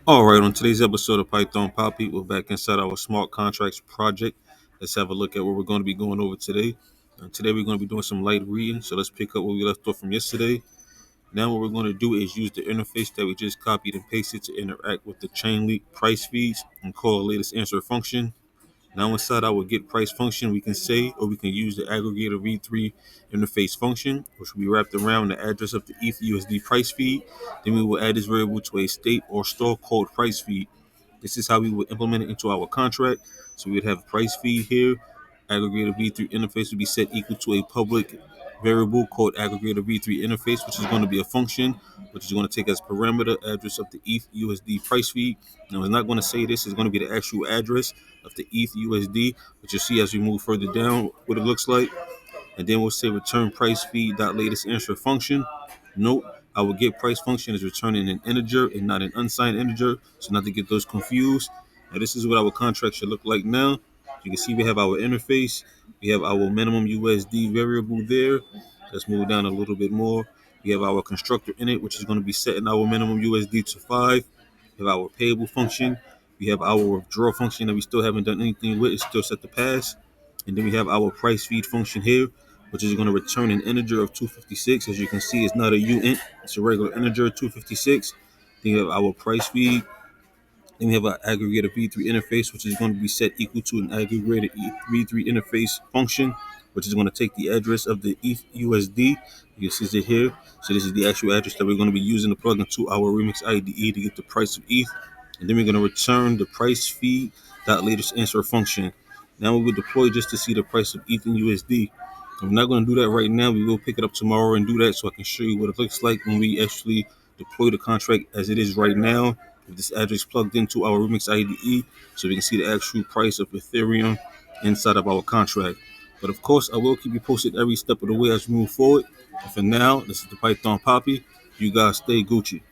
All right, on today's episode of Python Papi, we're back inside our smart contracts project. Let's have a look at what we're going to be going over today. Today we're going to be doing some light reading, so let's pick up what we left off from yesterday. Now what we're going to do is use the interface that we just copied and pasted to interact with the chain link price feeds and call the latest answer function. Now inside our get price function, we can say, or we can use the aggregator v3 interface function, which will be wrapped around the address of the ETH USD price feed. Then we will add this variable to a state or store called price feed. This is how we would implement it into our contract. So we would have price feed here. Aggregator v3 interface would be set equal to a public variable called aggregator v3 interface, which is going to be a function, which is going to take as parameter address of the ETH USD price feed. Now, it's not going to say this is going to be the actual address of the ETH USD, but you'll see as we move further down what it looks like. And then we'll say return price feed dot latest answer function. Note, our get price function is returning an integer and not an unsigned integer, so not to get those confused. Now this is what our contract should look like now. You can see we have our interface, we have our minimum USD variable there. Let's move down a little bit more. We have our constructor in it, which is going to be setting our minimum USD to 5. We have our payable function. We have our withdraw function that we still haven't done anything with. It's still set to pass. And then we have our price feed function here, which is going to return an integer of 256. As you can see, it's not a uint, it's a regular integer, 256. Then we have our price feed. Then we have our aggregator v3 interface, which is going to be set equal to an aggregator v3 interface function, which is going to take the address of the ETH USD. You can see it here. So this is the actual address that we're going to be using to plug into our Remix IDE to get the price of ETH. And then we're going to return the price feed dot latest answer function. Now we will deploy just to see the price of ETH and USD. I'm not going to do that right now. We will pick it up tomorrow and do that so I can show you what it looks like when we actually deploy the contract as it is right now with this address plugged into our Remix IDE so we can see the actual price of Ethereum inside of our contract. But of course, I will keep you posted every step of the way as we move forward. And for now, this is the Python Papi. You guys stay Gucci.